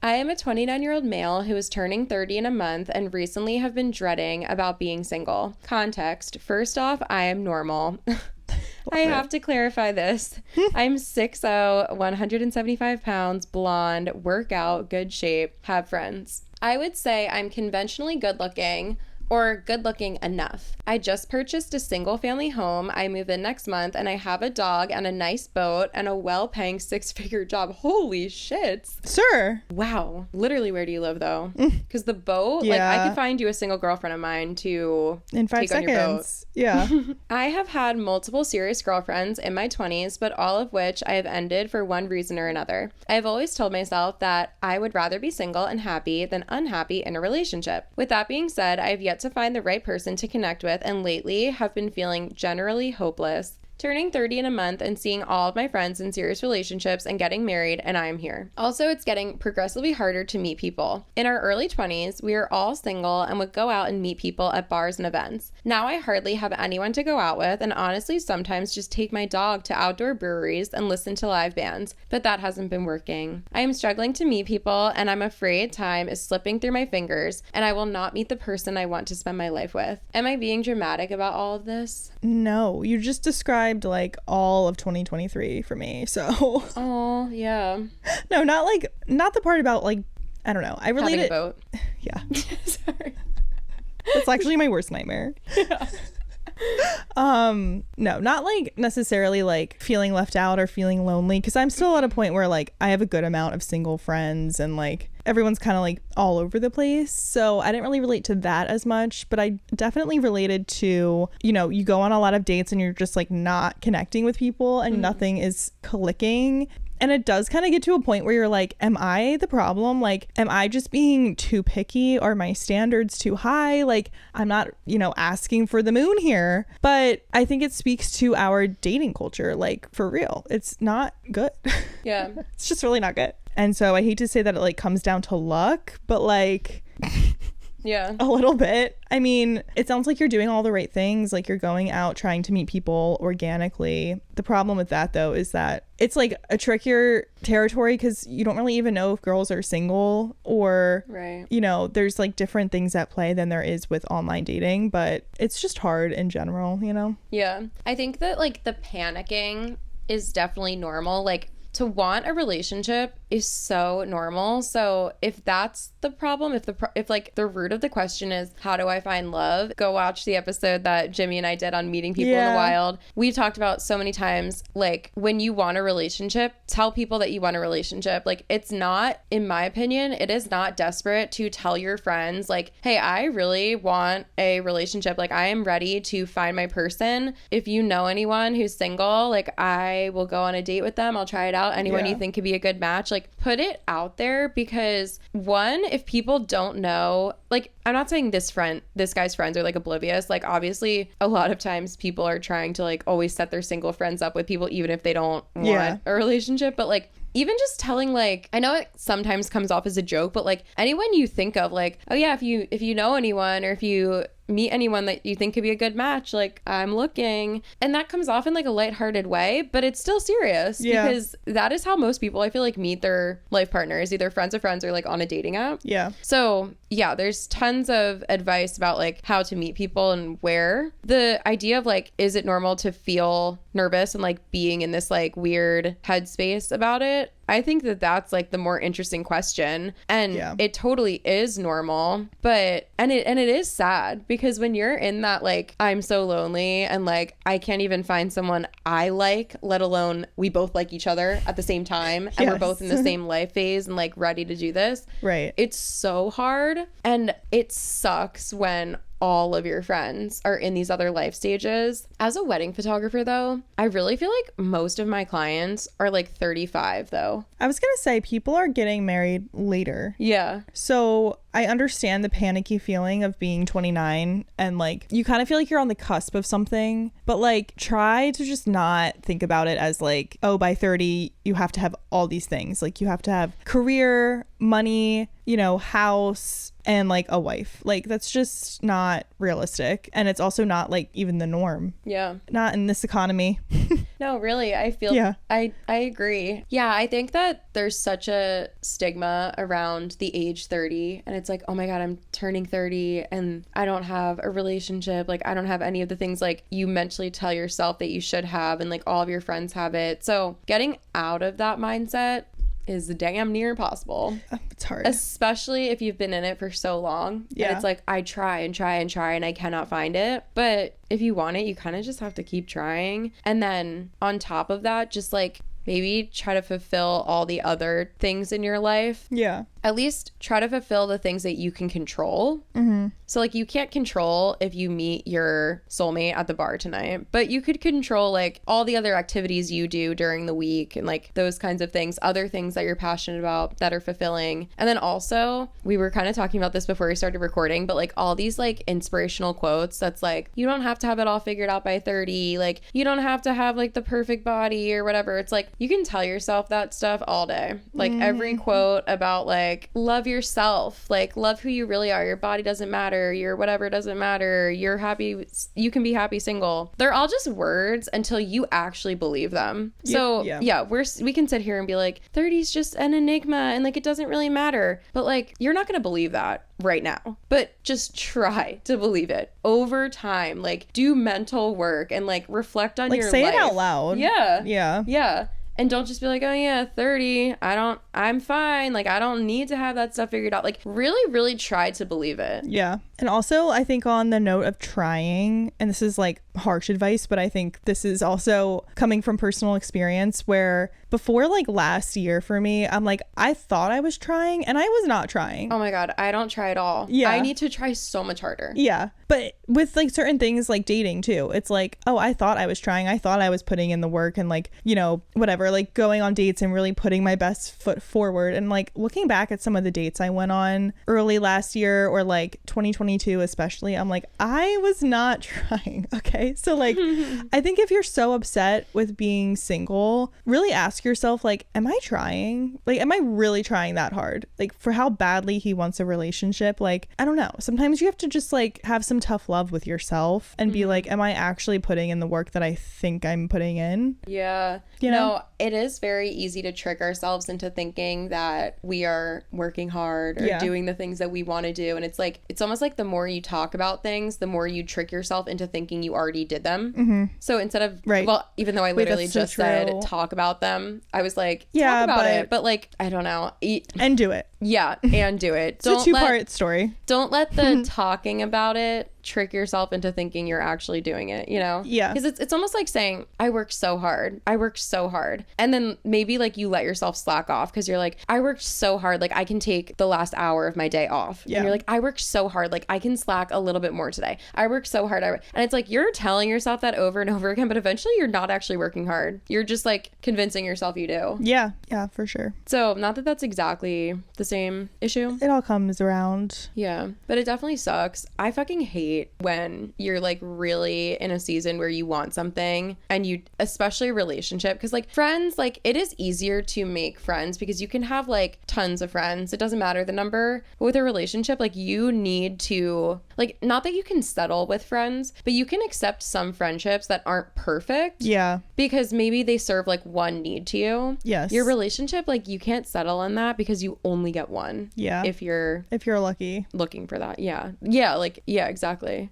I am a 29-year-old male who is turning 30 in a month and recently have been dreading about being single. Context. First off, I am normal. I have to clarify this. I'm 6'0", 175 pounds, blonde, work out, good shape, have friends. I would say I'm conventionally good looking, or good looking enough. I just purchased a single family home. I move in next month and I have a dog and a nice boat and a well-paying 6-figure job. Holy shit. Sir. Wow. Literally, where do you live though? Because the boat, like I could find you a single girlfriend of mine to in 5 take seconds. On your boat. Yeah. I have had multiple serious girlfriends in my 20s, but all of which I have ended for one reason or another. I have always told myself that I would rather be single and happy than unhappy in a relationship. With that being said, I have yet to find the right person to connect with and lately have been feeling generally hopeless. Turning 30 in a month and seeing all of my friends in serious relationships and getting married, and I am here. Also, it's getting progressively harder to meet people. In our early 20s, we were all single and would go out and meet people at bars and events. Now I hardly have anyone to go out with and honestly sometimes just take my dog to outdoor breweries and listen to live bands, but that hasn't been working. I am struggling to meet people and I'm afraid time is slipping through my fingers and I will not meet the person I want to spend my life with. Am I being dramatic about all of this? No, you just described like all of 2023 for me, so oh yeah. No, not the part about like, I don't know, I relate having a boat. Yeah. Sorry, that's actually my worst nightmare. Yeah. No, not like necessarily like feeling left out or feeling lonely, because I'm still at a point where like I have a good amount of single friends and like everyone's kind of like all over the place, so I didn't really relate to that as much, but I definitely related to, you know, you go on a lot of dates and you're just like not connecting with people and nothing is clicking. And it does kind of get to a point where you're like, am I the problem? Like, am I just being too picky? Are my standards too high? Like, I'm not, you know, asking for the moon here. But I think it speaks to our dating culture. Like, for real, it's not good. Yeah. It's just really not good. And so I hate to say that it like comes down to luck, but like... Yeah. A little bit. I mean, it sounds like you're doing all the right things. Like you're going out trying to meet people organically. The problem with that, though, is that it's like a trickier territory because you don't really even know if girls are single or, right. You know, there's like different things at play than there is with online dating. But it's just hard in general, you know? Yeah. I think that like the panicking is definitely normal. Like, to want a relationship is so normal. So if that's the problem, if like the root of the question is how do I find love, go watch the episode that Jimmy and I did on meeting people in the wild. We talked about so many times, like when you want a relationship, tell people that you want a relationship. Like it's not, in my opinion, it is not desperate to tell your friends like, hey, I really want a relationship. Like I am ready to find my person. If you know anyone who's single, like I will go on a date with them. I'll try it out. Anyone you think could be a good match, like put it out there, because one, if people don't know, like I'm not saying this guy's friends are like oblivious, like obviously a lot of times people are trying to like always set their single friends up with people even if they don't want a relationship, but like even just telling, like, I know it sometimes comes off as a joke, but like anyone you think of, like, oh yeah, if you know anyone or if you meet anyone that you think could be a good match, like I'm looking, and that comes off in like a lighthearted way, but it's still serious because that is how most people I feel like meet their life partners, either friends of friends or like on a dating app. So yeah, there's tons of advice about like how to meet people and where. The idea of like, is it normal to feel nervous and like being in this like weird headspace about it? I think that that's like the more interesting question, and it totally is normal, but and it is sad because when you're in that like I'm so lonely and like I can't even find someone I like, let alone we both like each other at the same time and we're both in the same life phase and like ready to do this. Right. It's so hard, and it sucks when all of your friends are in these other life stages. As a wedding photographer though, I really feel like most of my clients are like 35 though. I was gonna say people are getting married later. Yeah. So I understand the panicky feeling of being 29 and like you kind of feel like you're on the cusp of something, but like try to just not think about it as like, oh, by 30 you have to have all these things. Like you have to have career, money, you know, house, and like a wife. Like that's just not realistic, and it's also not like even the norm. Not in this economy. No, really, I feel I agree. Yeah, I think that there's such a stigma around the age 30, and it's like, oh my God, I'm turning 30 and I don't have a relationship. Like, I don't have any of the things like you mentally tell yourself that you should have, and like all of your friends have it. So getting out of that mindset is damn near impossible. It's hard. Especially if you've been in it for so long. Yeah. And it's like, I try and try and try and I cannot find it. But if you want it, you kind of just have to keep trying. And then on top of that, just like maybe try to fulfill all the other things in your life. Yeah. At least try to fulfill the things that you can control. So like you can't control if you meet your soulmate at the bar tonight, but you could control like all the other activities you do during the week and like those kinds of things, other things that you're passionate about that are fulfilling. And then also, we were kind of talking about this before we started recording, but like all these like inspirational quotes that's like, you don't have to have it all figured out by 30. Like you don't have to have like the perfect body or whatever. It's like you can tell yourself that stuff all day. Like every quote about like love yourself, like love who you really are. Your body doesn't matter. Your whatever doesn't matter. You're happy. You can be happy single. They're all just words until you actually believe them. So yeah, we can sit here and be like, 30 is just an enigma and like it doesn't really matter. But like you're not gonna believe that right now. But just try to believe it over time. Like do mental work and like reflect on like your say life. it out loud. Yeah. And don't just be like, oh yeah, 30, I'm fine. Like, I don't need to have that stuff figured out. Like, really, really try to believe it. Yeah. And also, I think on the note of trying, and this is like harsh advice, but I think this is also coming from personal experience where before like last year for me, I'm like, I thought I was trying and I was not trying. Oh my God, I don't try at all. Yeah. I need to try so much harder. Yeah. But with like certain things like dating too, it's like, oh, I thought I was trying. I thought I was putting in the work and like, you know, whatever, like going on dates and really putting my best foot forward. And like looking back at some of the dates I went on early last year or like 2022 especially, I'm like, I was not trying. Okay. So like, I think if you're so upset with being single, really ask yourself, like, am I trying? Like, am I really trying that hard? Like for how badly he wants a relationship? Like, I don't know. Sometimes you have to just like have some tough love with yourself and be like, am I actually putting in the work that I think I'm putting in? Yeah. You know? No, it is very easy to trick ourselves into thinking that we are working hard or doing the things that we want to do. And it's like, it's almost like the more you talk about things, the more you trick yourself into thinking you already did them. So instead of, well, even though I literally just said talk about them, I was like, talk about it. But like, I don't know. And do it. Yeah, and do it. It's a two-part story. Don't let the talking about it trick yourself into thinking you're actually doing it, you know? Yeah. Because it's almost like saying, I worked so hard. And then maybe like you let yourself slack off because you're like, I worked so hard. Like I can take the last hour of my day off. Yeah. And you're like, I worked so hard. Like I can slack a little bit more today. I worked so hard. And it's like, you're telling yourself that over and over again, but eventually you're not actually working hard. You're just like convincing yourself you do. Yeah. Yeah, for sure. So not that that's exactly the same issue. It all comes around. Yeah. But it definitely sucks. I fucking hate when you're like really in a season where you want something and you, especially a relationship, because like friends, like it is easier to make friends because you can have like tons of friends. It doesn't matter the number. But with a relationship, like you need to, like, not that you can settle with friends, but you can accept some friendships that aren't perfect. Yeah. Because maybe they serve like one need to you. Yes. Your relationship, like you can't settle on that because you only get one. Yeah. If you're lucky. Looking for that. Yeah. Yeah. Like, yeah, exactly.